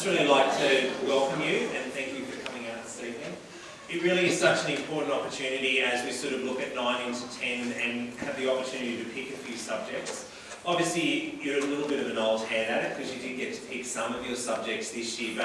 just really like to welcome you and thank you for coming out this evening. It really is such an important opportunity as we sort of look at 9 into 10 and have the opportunity to pick a few subjects. Obviously, you're a little bit of an old hand at it because you did get to pick some of your subjects this year,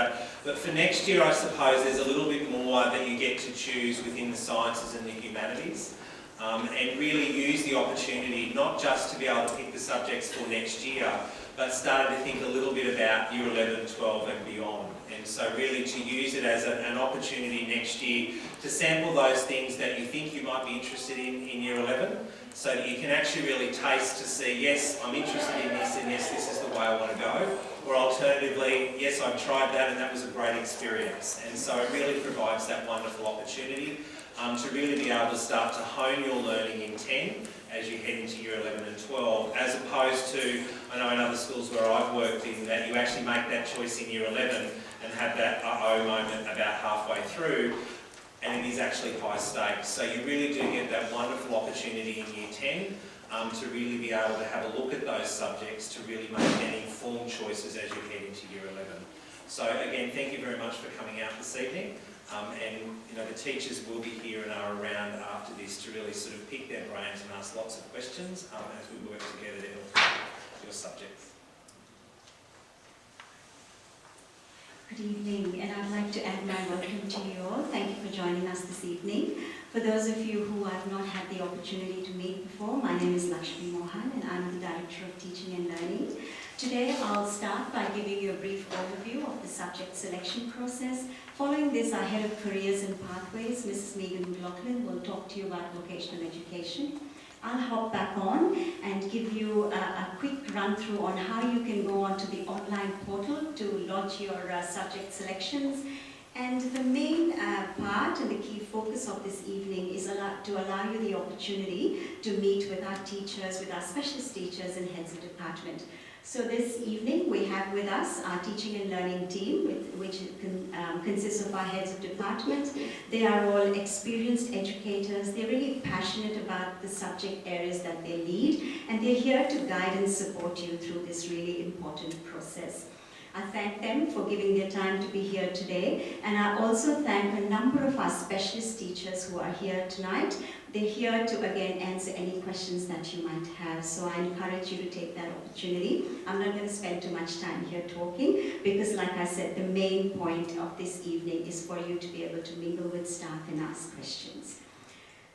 but for next year, I suppose there's a little bit more that you get to choose within the sciences and the humanities. And really use the opportunity not just to be able to pick the subjects for next year, but started to think a little bit about Year 11, 12 and beyond. And so really to use it as an opportunity next year to sample those things that you think you might be interested in Year 11, so that you can actually really taste to see, yes, I'm interested in this and yes, this is the way I want to go. Or alternatively, yes, I've tried that and that was a great experience. And so it really provides that wonderful opportunity to really be able to start to hone your learning in 10 as you head into Year 11 and 12, as opposed to, I know in other schools where I've worked in, that you actually make that choice in Year 11 and have that uh-oh moment about halfway through, and it is actually high stakes. So you really do get that wonderful opportunity in Year 10 to really be able to have a look at those subjects to really make any informed choices as you head into Year 11. So again, thank you very much for coming out this evening. And you know, the teachers will be here and are around after this to really sort of pick their brains and ask lots of questions as we work together to help your subjects. Good evening, and I'd like to add my welcome to you all. Thank you for joining us this evening. For those of you who have not had the opportunity to meet before, my name is Lakshmi Mohan and I'm the Director of Teaching and Learning. Today I'll start by giving you a brief overview of the subject selection process. Following this, our Head of Careers and Pathways, Mrs. Megan McLaughlin, will talk to you about vocational education. I'll hop back on and give you a quick run through on how you can go onto the online portal to lodge your subject selections. And the main part and the key focus of this evening is to allow you the opportunity to meet with our teachers, with our specialist teachers and heads of department. So this evening we have with us our teaching and learning team, which consists of our heads of department. They are all experienced educators. They're really passionate about the subject areas that they lead, and they're here to guide and support you through this really important process. I thank them for giving their time to be here today, and I also thank a number of our specialist teachers who are here tonight. They're here to again answer any questions that you might have, so I encourage you to take that opportunity. I'm not going to spend too much time here talking because, like I said, the main point of this evening is for you to be able to mingle with staff and ask questions.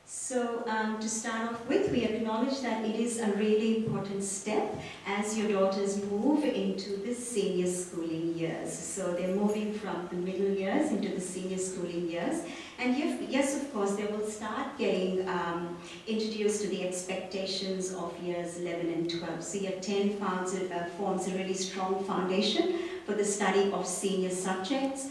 So to start off with, we acknowledge that it is a really important step as your daughters move into the senior schooling years. So they're moving from the middle years into the senior schooling years. And yes, of course, they will start getting introduced to the expectations of years 11 and 12. So year 10 forms a really strong foundation for the study of senior subjects.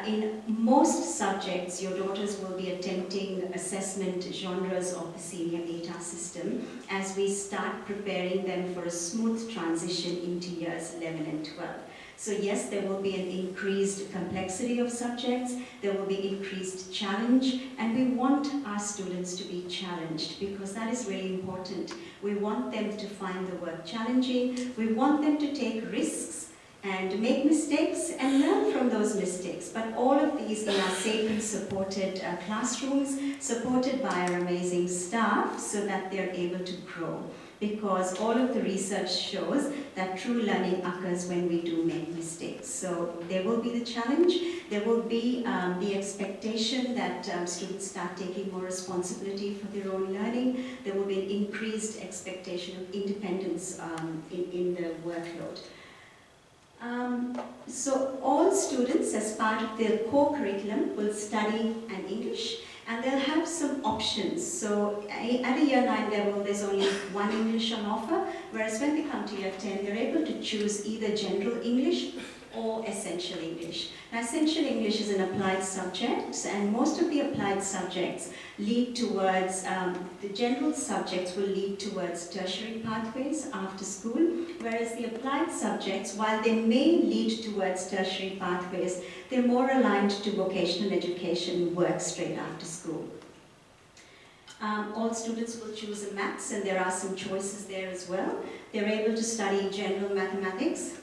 In most subjects, your daughters will be attempting assessment genres of the senior ATAR system as we start preparing them for a smooth transition into years 11 and 12. So yes, there will be an increased complexity of subjects, there will be increased challenge, and we want our students to be challenged because that is really important. We want them to find the work challenging, we want them to take risks and make mistakes and learn from those mistakes. But all of these in our safe and supported classrooms, supported by our amazing staff so that they're able to grow. Because all of the research shows that true learning occurs when we do make mistakes. So there will be the challenge, there will be the expectation that students start taking more responsibility for their own learning, there will be an increased expectation of independence in the workload. So all students as part of their core curriculum will study an English and they'll have some options. So at a year 9 level there's only one English on offer, whereas when they come to year 10 they're able to choose either general English or essential English. Now essential English is an applied subject and most of the applied subjects lead towards, the general subjects will lead towards tertiary pathways after school, whereas the applied subjects, while they may lead towards tertiary pathways, they're more aligned to vocational education work straight after school. All students will choose a maths and there are some choices there as well. They're able to study general mathematics,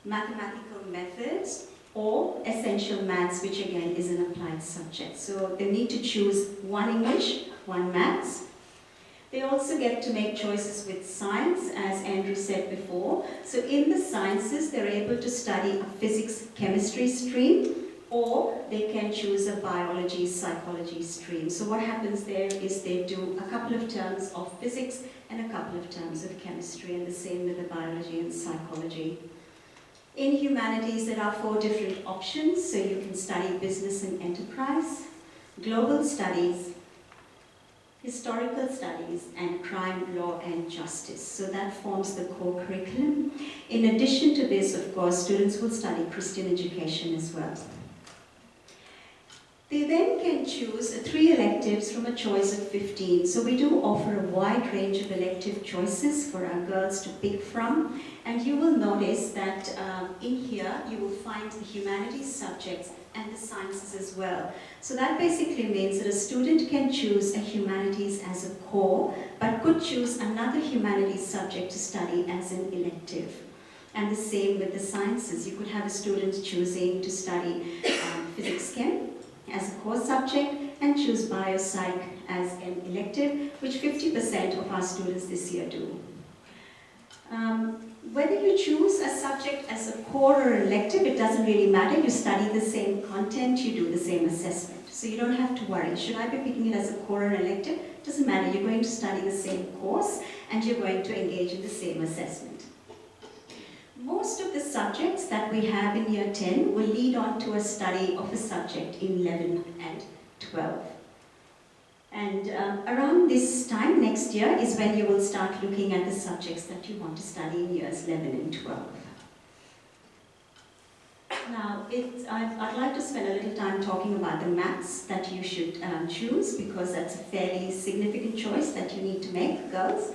mathematical methods, or essential maths, which again is an applied subject. So they need to choose one English, one maths. They also get to make choices with science, as Andrew said before. So in the sciences, they're able to study a physics, chemistry stream, or they can choose a biology, psychology stream. So what happens there is they do a couple of terms of physics and a couple of terms of chemistry, and the same with the biology and psychology. In humanities, there are 4 different options. So you can study business and enterprise, global studies, historical studies, and crime, law, and justice. So that forms the core curriculum. In addition to this, of course, students will study Christian education as well. They then can choose 3 electives from a choice of 15. So we do offer a wide range of elective choices for our girls to pick from. And you will notice that in here, you will find the humanities subjects and the sciences as well. So that basically means that a student can choose a humanities as a core, but could choose another humanities subject to study as an elective. And the same with the sciences. You could have a student choosing to study physics chem as a core subject and choose biopsych as an elective, which 50% of our students this year do. Whether you choose a subject as a core or elective, it doesn't really matter. You study the same content, you do the same assessment. So you don't have to worry. Should I be picking it as a core or elective? It doesn't matter. You're going to study the same course and you're going to engage in the same assessment. Most of the subjects that we have in year 10 will lead on to a study of a subject in 11 and 12. And around this time next year is when you will start looking at the subjects that you want to study in years 11 and 12. Now, I'd like to spend a little time talking about the maths that you should choose, because that's a fairly significant choice that you need to make, girls.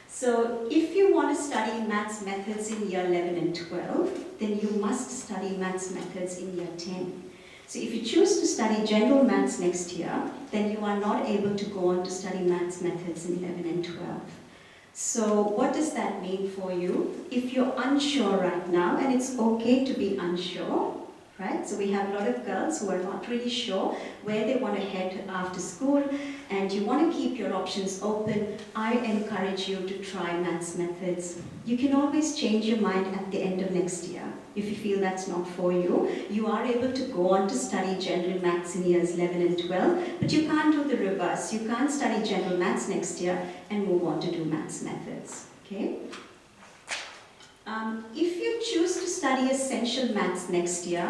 So if you want to study maths methods in year 11 and 12, then you must study maths methods in year 10. So if you choose to study general maths next year, then you are not able to go on to study maths methods in 11 and 12. So what does that mean for you? If you're unsure right now, and it's okay to be unsure, right? So we have a lot of girls who are not really sure where they want to head after school, and you want to keep your options open. I encourage you to try maths methods. You can always change your mind at the end of next year. If you feel that's not for you, you are able to go on to study general maths in years 11 and 12, but you can't do the reverse. You can't study general maths next year and move on to do maths methods, okay? If you choose to study essential maths next year,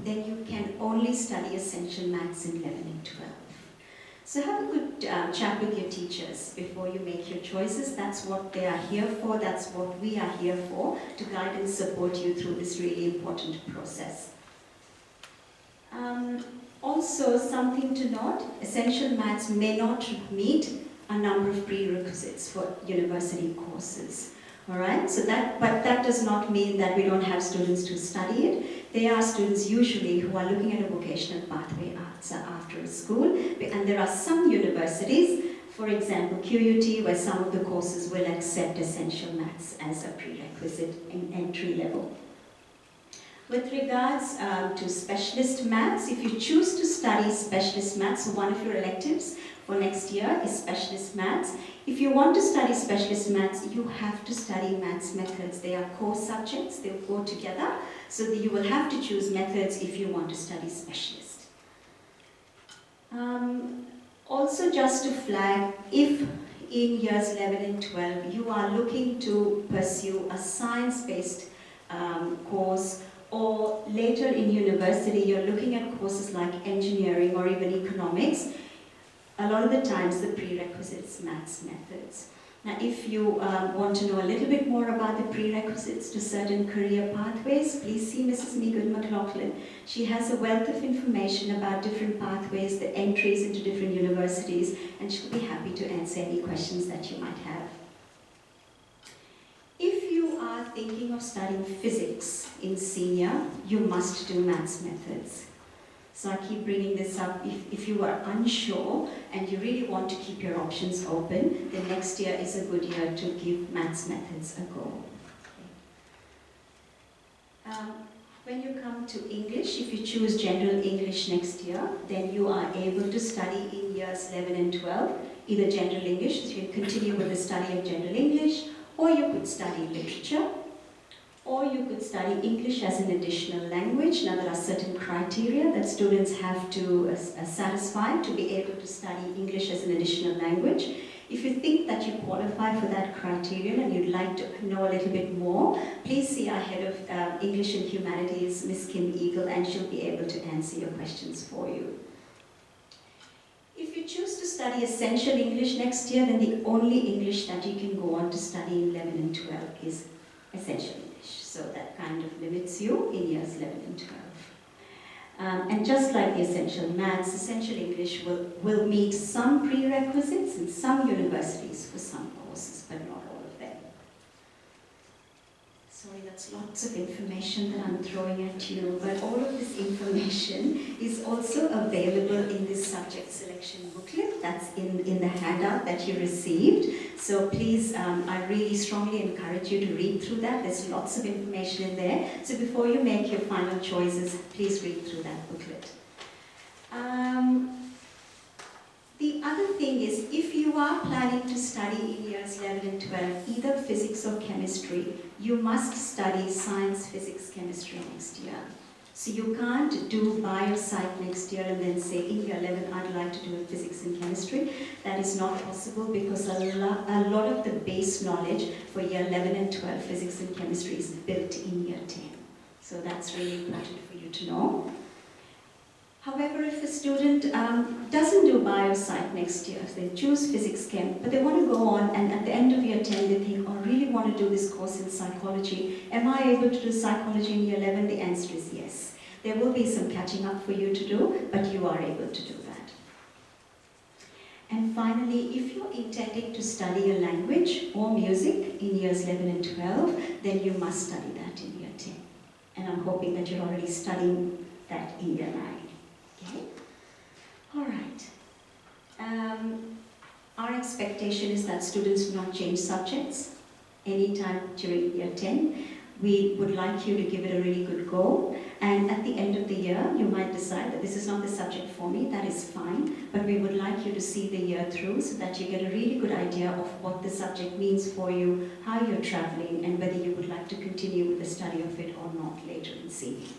then you can only study essential maths in 11 and 12. So have a good chat with your teachers before you make your choices. That's what they are here for. That's what we are here for, to guide and support you through this really important process. Also, something to note, essential maths may not meet a number of prerequisites for university courses. All right, so but that does not mean that we don't have students to study it. There are students usually who are looking at a vocational pathway after school, and there are some universities, for example QUT, where some of the courses will accept essential maths as a prerequisite in entry level. With regards to specialist maths, if you choose to study specialist maths, so one of your electives for next year is specialist maths. If you want to study specialist maths, you have to study maths methods. They are core subjects, they go together, so that you will have to choose methods if you want to study specialist. Also, just to flag, if in years 11 and 12 you are looking to pursue a science-based course, or later in university you're looking at courses like engineering or even economics, a lot of the times the prerequisite is maths methods. Now, if you want to know a little bit more about the prerequisites to certain career pathways, please see Mrs. Megan McLaughlin. She has a wealth of information about different pathways, the entries into different universities, and she'll be happy to answer any questions that you might have. If you are thinking of studying physics in senior, you must do maths methods. So I keep bringing this up. If you are unsure and you really want to keep your options open, then next year is a good year to give maths methods a go. When you come to English, if you choose General English next year, then you are able to study in years 11 and 12, either General English, so you can continue with the study of General English, or you could study literature, or you could study English as an additional language. Now there are certain criteria that students have to satisfy to be able to study English as an additional language. If you think that you qualify for that criterion and you'd like to know a little bit more, please see our head of English and Humanities, Miss Kim Eagle, and she'll be able to answer your questions for you. If you choose to study Essential English next year, then the only English that you can go on to study in 11 and 12 is Essential English. So that kind of limits you in years 11 and 12. And just like the Essential Maths, Essential English will meet some prerequisites in some universities for some courses, but not all of them. Sorry, that's lots of information that I'm throwing at you, but all of this information is also available in this subject selection booklet that's in the handout that you received. So please, I really strongly encourage you to read through that. There's lots of information in there. So before you make your final choices, please read through that booklet. The other thing is, if you are planning to study in years 11 and 12, either physics or chemistry, you must study science, physics, chemistry next year. So you can't do biopsych next year and then say, in year 11, I'd like to do physics and chemistry. That is not possible because a lot of the base knowledge for year 11 and 12, physics and chemistry, is built in year 10. So that's really important for you to know. However, if a student doesn't do biopsych next year, if they choose physics chem, but they want to go on and at the end of year 10 they think, oh, I really want to do this course in psychology, am I able to do psychology in year 11? The answer is yes. There will be some catching up for you to do, but you are able to do that. And finally, if you're intending to study a language or music in years 11 and 12, then you must study that in year 10. And I'm hoping that you're already studying that in year 9. Okay? All right. Our expectation is that students do not change subjects anytime during year 10. We would like you to give it a really good go. And at the end of the year, you might decide that this is not the subject for me. That is fine. But we would like you to see the year through so that you get a really good idea of what the subject means for you, how you're traveling, and whether you would like to continue with the study of it or not later in CE.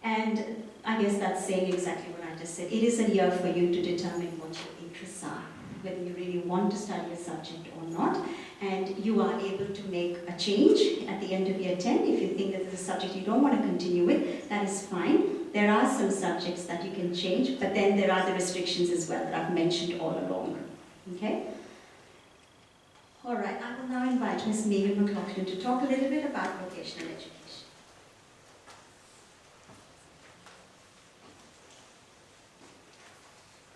And I guess that's saying exactly what I just said. It is a year for you to determine what your interests are, whether you really want to study a subject or not. And you are able to make a change at the end of year 10. If you think that there's a subject you don't want to continue with, that is fine. There are some subjects that you can change, but then there are the restrictions as well that I've mentioned all along. Okay? All right, I will now invite Ms. Megan McLaughlin to talk a little bit about vocational education.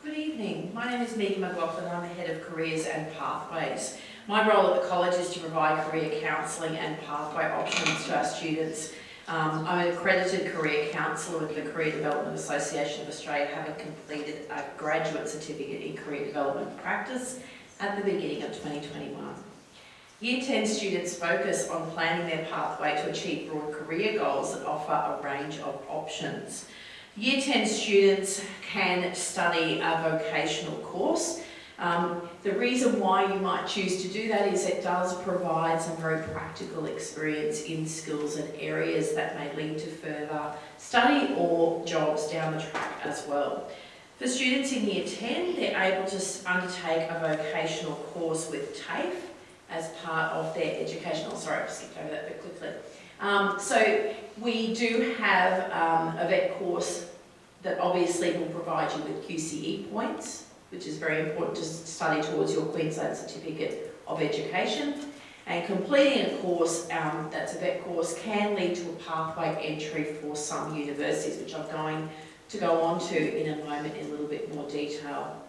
Good evening. My name is Megan McLaughlin. I'm the Head of Careers and Pathways. My role at the college is to provide career counselling and pathway options to our students. I'm an accredited career counsellor with the Career Development Association of Australia, having completed a graduate certificate in career development practice at the beginning of 2021. Year 10 students focus on planning their pathway to achieve broad career goals that offer a range of options. Year 10 students can study a vocational course. The reason why you might choose to do that is it does provide some very practical experience in skills and areas that may lead to further study or jobs down the track as well. For students in Year 10, they're able to undertake a vocational course with TAFE as part of their education. Oh, sorry, I skipped over that bit quickly. So we do have a VET course that obviously will provide you with QCE points, which is very important to study towards your Queensland Certificate of Education. And completing a course that's a VET course can lead to a pathway entry for some universities, which I'm going to go on to in a moment in a little bit more detail.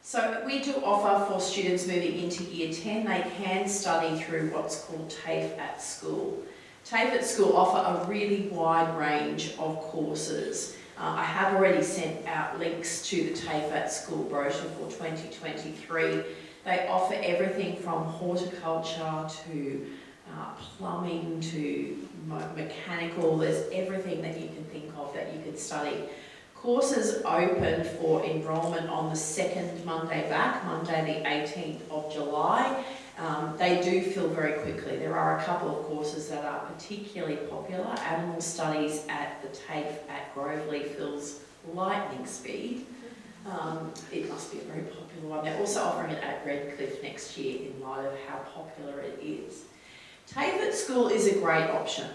So we do offer for students moving into Year 10, they can study through what's called TAFE at School. TAFE at School offer a really wide range of courses. I have already sent out links to the TAFE at School brochure for 2023. They offer everything from horticulture to plumbing to mechanical. There's everything that you can think of that you could study. Courses open for enrolment on the second Monday back, Monday the 18th of July. They do fill very quickly. There are a couple of courses that are particularly popular. Animal studies at the TAFE at Grovely fills lightning speed. It must be a very popular one. They're also offering it at Redcliffe next year in light of how popular it is. TAFE at school is a great option.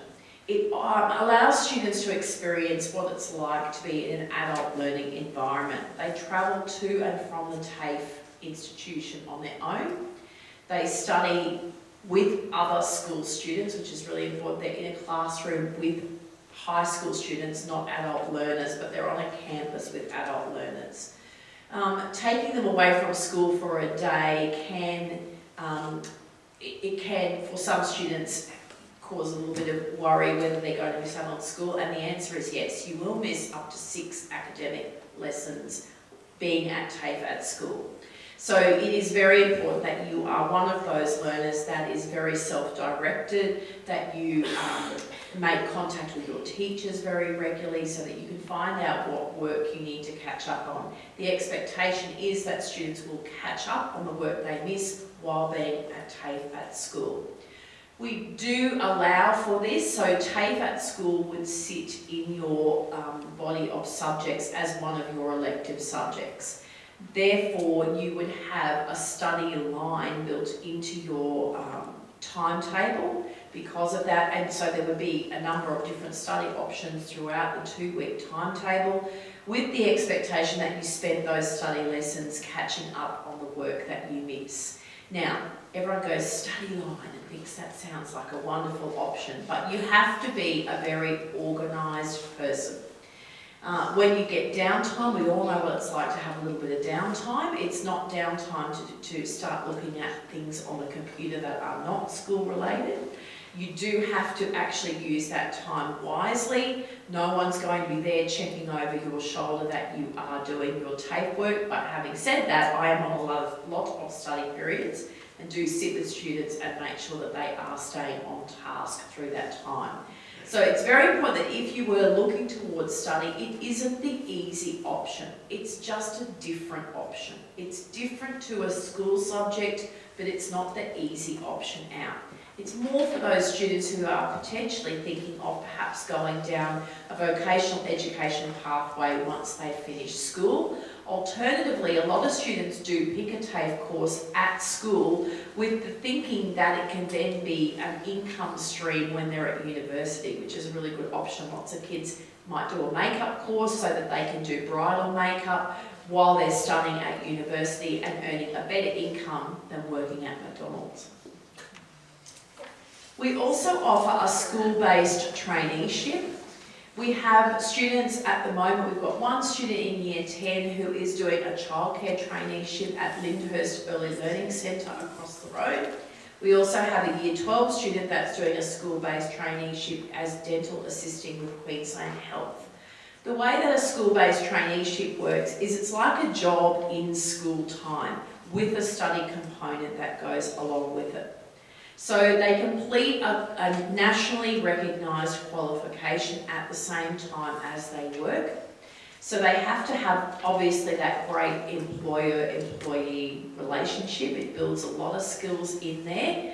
It allows students to experience what it's like to be in an adult learning environment. They travel to and from the TAFE institution on their own. They study with other school students, which is really important. They're in a classroom with high school students, not adult learners, but they're on a campus with adult learners. Taking them away from school for a day can, for some students, cause a little bit of worry whether they're going to miss out on school, and the answer is yes, you will miss up to 6 academic lessons being at TAFE at school. So it is very important that you are one of those learners that is very self-directed, that you make contact with your teachers very regularly so that you can find out what work you need to catch up on. The expectation is that students will catch up on the work they miss while being at TAFE at school. We do allow for this, so TAFE at school would sit in your body of subjects as one of your elective subjects. Therefore, you would have a study line built into your timetable because of that, and so there would be a number of different study options throughout the 2-week timetable, with the expectation that you spend those study lessons catching up on the work that you miss. Now, everyone goes study line and thinks that sounds like a wonderful option, but you have to be a very organised person. When you get downtime, we all know what it's like to have a little bit of downtime. It's not downtime to start looking at things on the computer that are not school related. You do have to actually use that time wisely. No one's going to be there checking over your shoulder that you are doing your TAFE work, but having said that, I am on a lot of study periods and do sit with students and make sure that they are staying on task through that time. So it's very important that if you were looking towards study, it isn't the easy option. It's just a different option. It's different to a school subject, but it's not the easy option out. It's more for those students who are potentially thinking of perhaps going down a vocational education pathway once they finish school. Alternatively, a lot of students do pick a TAFE course at school with the thinking that it can then be an income stream when they're at university, which is a really good option. Lots of kids might do a makeup course so that they can do bridal makeup while they're studying at university and earning a better income than working at McDonald's. We also offer a school-based traineeship. We have students at the moment, we've got one student in Year 10 who is doing a childcare traineeship at Lyndhurst Early Learning Centre across the road. We also have a Year 12 student that's doing a school-based traineeship as dental assisting with Queensland Health. The way that a school-based traineeship works is it's like a job in school time with a study component that goes along with it. So they complete a nationally recognised qualification at the same time as they work. So they have to have, obviously, that great employer-employee relationship. It builds a lot of skills in there.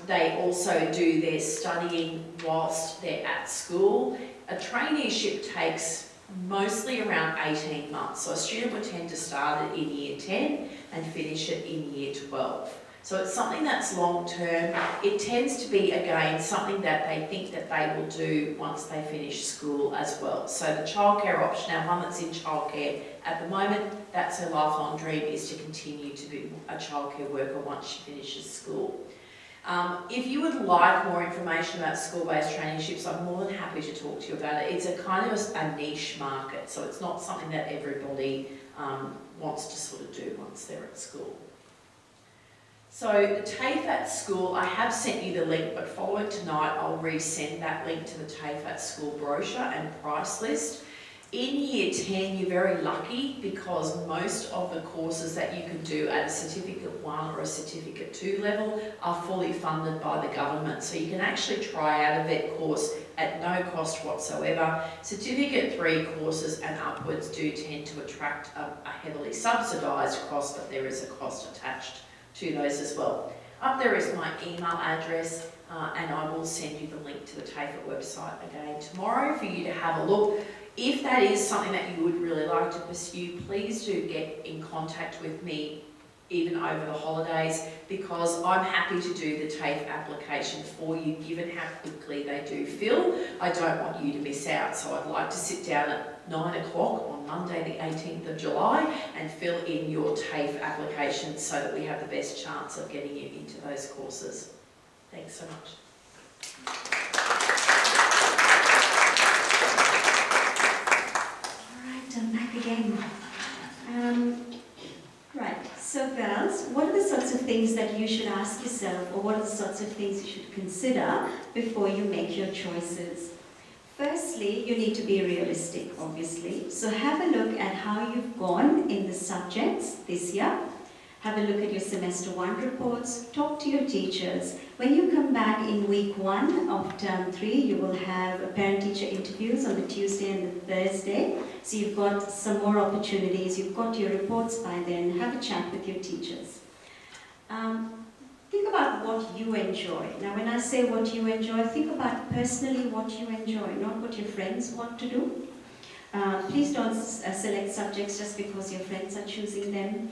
They also do their studying whilst they're at school. A traineeship takes mostly around 18 months. So a student would tend to start it in Year 10 and finish it in Year 12. So it's something that's long term. It tends to be, again, something that they think that they will do once they finish school as well. So the childcare option, our one that's in childcare at the moment, that's her lifelong dream, is to continue to be a childcare worker once she finishes school. If you would like more information about school-based traineeships, I'm more than happy to talk to you about it. It's a kind of a niche market, so it's not something that everybody wants to sort of do once they're at school. So the TAFE at school, I have sent you the link, but following tonight I'll resend that link to the TAFE at school brochure and price list. In Year 10, you're very lucky because most of the courses that you can do at a Certificate 1 or a Certificate 2 level are fully funded by the government. So you can actually try out a vet course at no cost whatsoever. Certificate 3 courses and upwards do tend to attract a heavily subsidised cost, but there is a cost attached to those as well. Up there is my email address, and I will send you the link to the TAFE website again tomorrow for you to have a look. If that is something that you would really like to pursue, please do get in contact with me even over the holidays, because I'm happy to do the TAFE application for you given how quickly they do fill. I don't want you to miss out, so I'd like to sit down at 9 o'clock on Monday the 18th of July and fill in your TAFE application so that we have the best chance of getting you into those courses. Thanks so much. I'm back again. Right, so girls, what are the sorts of things that you should ask yourself, or what are the sorts of things you should consider before you make your choices? Firstly, you need to be realistic, obviously. So have a look at how you've gone in the subjects this year. Have a look at your semester 1 reports, talk to your teachers. When you come back in week 1 of term 3, you will have parent-teacher interviews on the Tuesday and the Thursday. So you've got some more opportunities, you've got your reports by then, have a chat with your teachers. Think about what you enjoy. Now when I say what you enjoy, think about personally what you enjoy, not what your friends want to do. Please don't select subjects just because your friends are choosing them.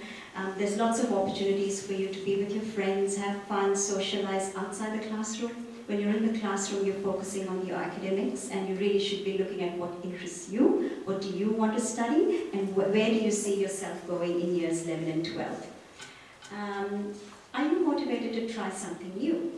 There's lots of opportunities for you to be with your friends, have fun, socialize outside the classroom. When you're in the classroom, you're focusing on your academics, and you really should be looking at what interests you, what do you want to study, and where do you see yourself going in years 11 and 12. Are you motivated to try something new?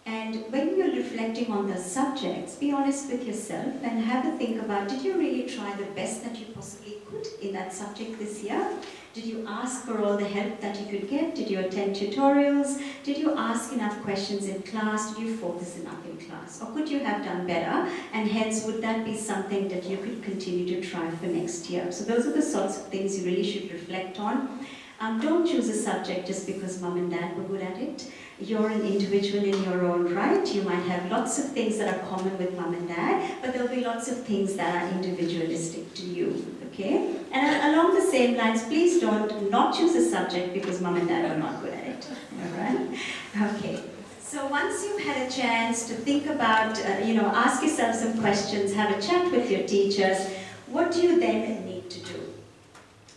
And when you're reflecting on the subjects, be honest with yourself and have a think about, did you really try the best that you possibly could in that subject this year? Did you ask for all the help that you could get? Did you attend tutorials? Did you ask enough questions in class? Did you focus enough in class? Or could you have done better? And hence, would that be something that you could continue to try for next year? So those are the sorts of things you really should reflect on. Don't choose a subject just because mum and dad were good at it. You're an individual in your own right. You might have lots of things that are common with mum and dad, but there'll be lots of things that are individualistic to you, okay? And along the same lines, please don't not choose a subject because mum and dad are not good at it, all right? Okay. So once you've had a chance to think about, ask yourself some questions, have a chat with your teachers, what do you then need to do?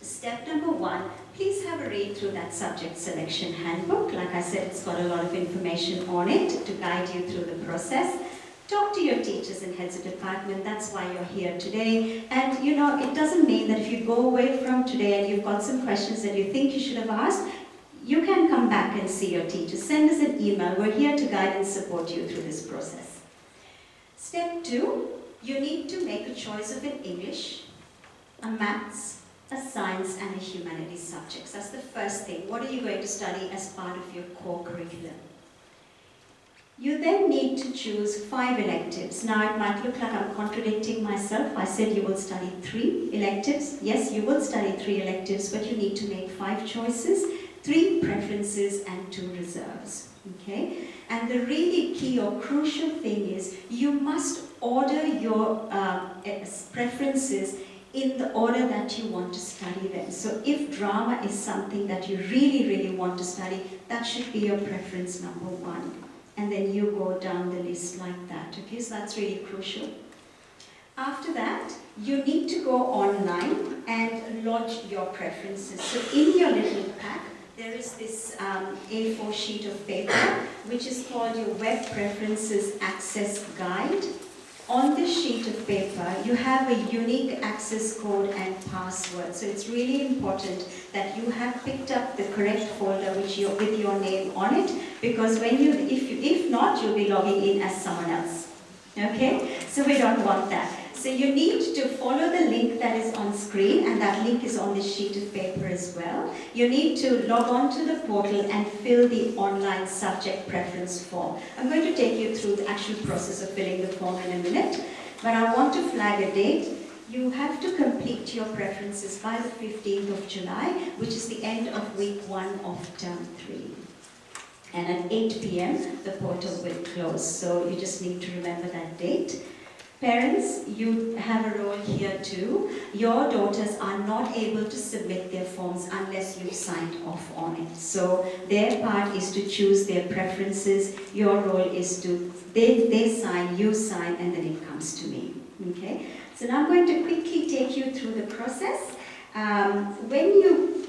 Step number 1, please have a read through that subject selection handbook. Like I said, it's got a lot of information on it to guide you through the process. Talk to your teachers and heads of department, that's why you're here today. And it doesn't mean that if you go away from today and you've got some questions that you think you should have asked, you can come back and see your teachers. Send us an email, we're here to guide and support you through this process. Step 2, you need to make a choice of an English, a maths, a science and a humanities subjects. That's the first thing. What are you going to study as part of your core curriculum? You then need to choose 5 electives. Now it might look like I'm contradicting myself. I said you will study 3 electives. Yes, you will study 3 electives, but you need to make 5 choices, 3 preferences and 2 reserves. Okay? And the really key or crucial thing is you must order your preferences in the order that you want to study them. So if drama is something that you really, really want to study, that should be your preference number 1. And then you go down the list like that, okay? So that's really crucial. After that, you need to go online and lodge your preferences. So in your little pack, there is this A4 sheet of paper, which is called your Web Preferences Access Guide. On this sheet of paper, you have a unique access code and password. So it's really important that you have picked up the correct folder with your name on it, because if not, you'll be logging in as someone else. Okay? So we don't want that. So you need to follow the link that is on screen, and that link is on this sheet of paper as well. You need to log on to the portal and fill the online subject preference form. I'm going to take you through the actual process of filling the form in a minute, but I want to flag a date. You have to complete your preferences by the 15th of July, which is the end of week 1 of term 3. And at 8 p.m. the portal will close, so you just need to remember that date. Parents, you have a role here too. Your daughters are not able to submit their forms unless you've signed off on it. So their part is to choose their preferences. Your role is to, they sign, you sign, and then it comes to me. Okay? So now I'm going to quickly take you through the process. When you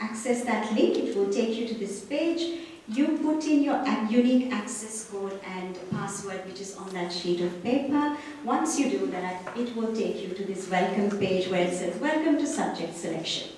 access that link, it will take you to this page. You put in your unique access code and password, which is on that sheet of paper. Once you do that, it will take you to this welcome page where it says, welcome to subject selection.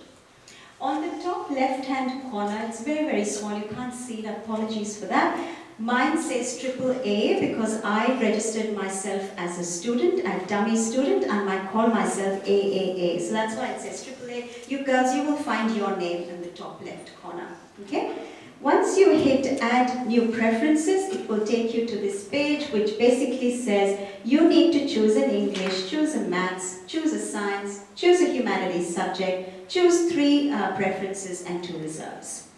On the top left-hand corner, it's very, very small, you can't see it, apologies for that. Mine says AAA because I registered myself as a student, a dummy student, and I call myself AAA. So that's why it says AAA. You girls, you will find your name in the top left corner, okay? Once you hit add new preferences, it will take you to this page which basically says you need to choose an English, choose a maths, choose a science, choose a humanities subject, choose 3 preferences and 2 reserves.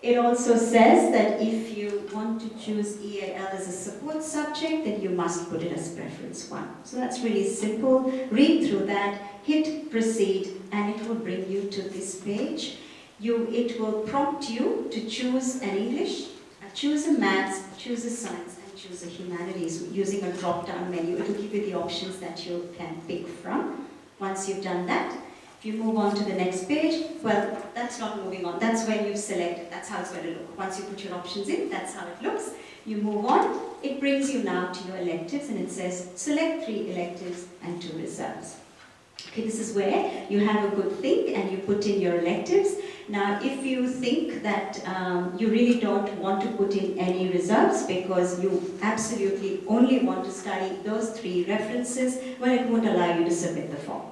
It also says that if you want to choose EAL as a support subject, then you must put it as preference 1. So that's really simple. Read through that, hit proceed, and it will bring you to this page. It will prompt you to choose an English, choose a maths, choose a science, and choose a humanities using a drop-down menu. It will give you the options that you can pick from. Once you've done that, if you move on to the next page, well, that's not moving on. That's when you select, that's how it's going to look. Once you put your options in, that's how it looks. You move on, it brings you now to your electives, and it says select 3 electives and 2 reserves. Okay, this is where you have a good think and you put in your electives. Now, if you think that you really don't want to put in any reserves because you absolutely only want to study those 3 references, well, it won't allow you to submit the form.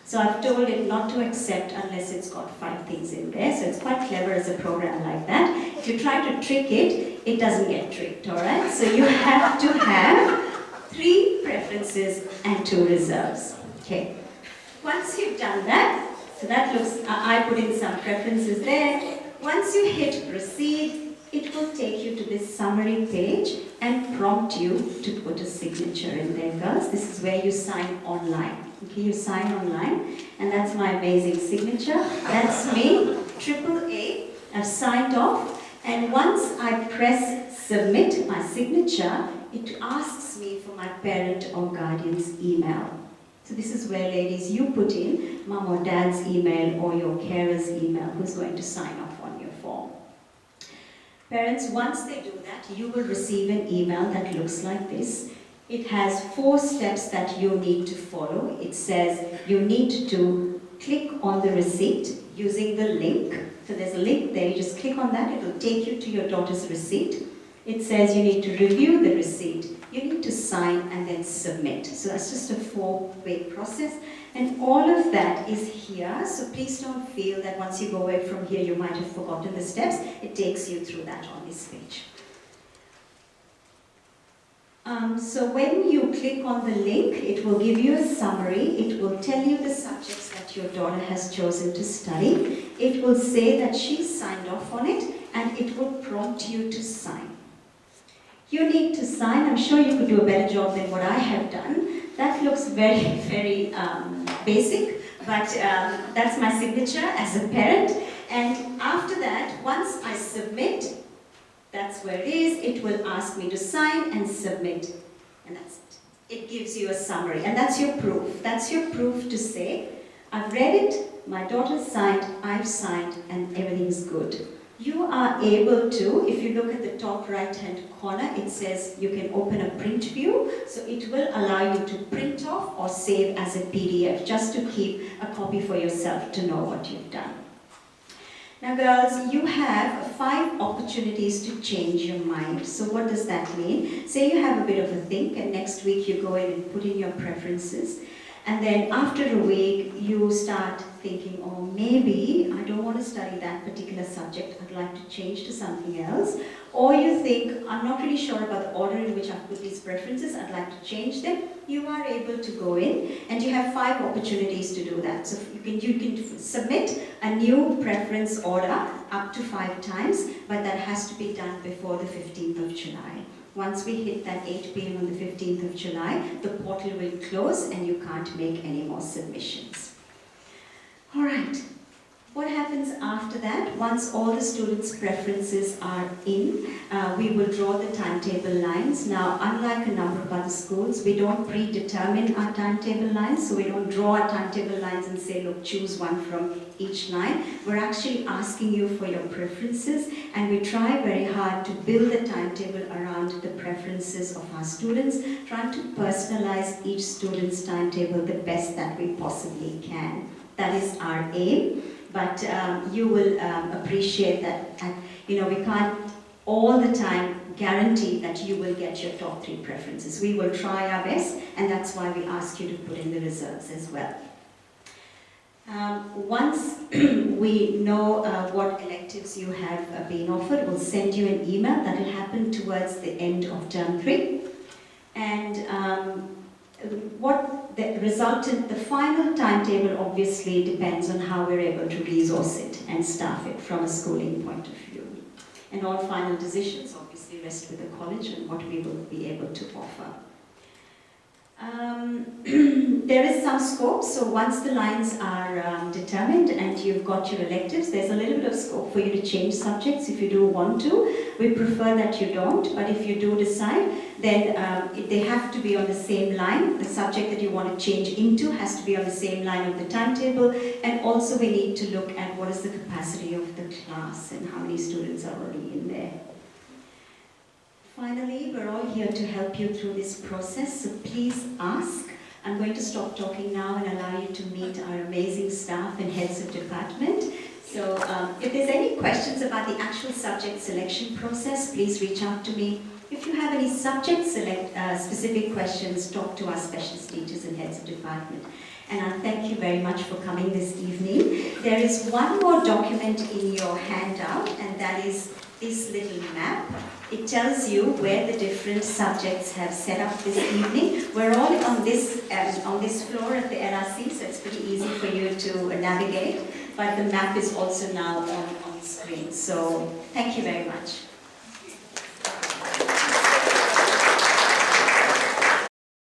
So I've told it not to accept unless it's got 5 things in there. So it's quite clever as a program like that. If you try to trick it, it doesn't get tricked, all right? So you have to have 3 preferences and 2 reserves. Okay. Once you've done that, so that looks, I put in some preferences there. Once you hit proceed, it will take you to this summary page and prompt you to put a signature in there, girls. This is where you sign online. Okay, you sign online, and that's my amazing signature. That's me, AAA. I've signed off, and once I press submit my signature, it asks me for my parent or guardian's email. So this is where, ladies, you put in mum or dad's email or your carer's email who's going to sign off on your form. Parents, once they do that, you will receive an email that looks like this. It has 4 steps that you need to follow. It says you need to click on the receipt using the link. So there's a link there, you just click on that, it will take you to your daughter's receipt. It says you need to review the receipt, you need to sign and then submit. So that's just a 4-way process. And all of that is here, so please don't feel that once you go away from here you might have forgotten the steps. It takes you through that on this page. So when you click on the link, it will give you a summary. It will tell you the subjects that your daughter has chosen to study. It will say that she signed off on it, and it will prompt you to sign. You need to sign. I'm sure you could do a better job than what I have done. That looks very, very basic, but that's my signature as a parent. And after that, once I submit, that's where it is. It will ask me to sign and submit, and that's it. It gives you a summary, and that's your proof. That's your proof to say, I've read it, my daughter signed, I've signed, and everything's good. You are able to, if you look at the top right-hand corner, it says you can open a print view, so it will allow you to print off or save as a PDF, just to keep a copy for yourself to know what you've done. Now girls, you have 5 opportunities to change your mind. So what does that mean? Say you have a bit of a think and next week you go in and put in your preferences. And then after a week, you start thinking, oh, maybe I don't want to study that particular subject, I'd like to change to something else. Or you think, I'm not really sure about the order in which I've put these preferences, I'd like to change them. You are able to go in, and you have 5 opportunities to do that. So you can submit a new preference order up to 5 times, but that has to be done before the 15th of July. Once we hit that 8 p.m. on the 15th of July, the portal will close and you can't make any more submissions. All right. What happens after that? Once all the students' preferences are in, we will draw the timetable lines. Now, unlike a number of other schools, we don't predetermine our timetable lines, so we don't draw our timetable lines and say, look, choose one from each line. We're actually asking you for your preferences, and we try very hard to build the timetable around the preferences of our students, trying to personalize each student's timetable the best that we possibly can. That is our aim. But you will appreciate that, we can't all the time guarantee that you will get your top 3 preferences. We will try our best, and that's why we ask you to put in the reserves as well. Once we know what electives you have been offered, we'll send you an email. That will happen towards the end of term 3. And what the resultant, the final timetable obviously depends on how we're able to resource it and staff it from a schooling point of view. And all final decisions obviously rest with the college and what we will be able to offer. There is some scope, so once the lines are determined and you've got your electives, there's a little bit of scope for you to change subjects if you do want to. We prefer that you don't, but if you do decide, then they have to be on the same line. The subject that you want to change into has to be on the same line of the timetable, and also we need to look at what is the capacity of the class and how many students are already in there. Finally, we're all here to help you through this process, so please ask. I'm going to stop talking now and allow you to meet our amazing staff and heads of department. So if there's any questions about the actual subject selection process, please reach out to me. If you have any subject specific questions, talk to our specialist teachers and heads of department. And I thank you very much for coming this evening. There is one more document in your handout, and that is this little map. It tells you where the different subjects have set up this evening. We're all on this floor at the LRC, so it's pretty easy for you to navigate. But the map is also now on screen. So thank you very much.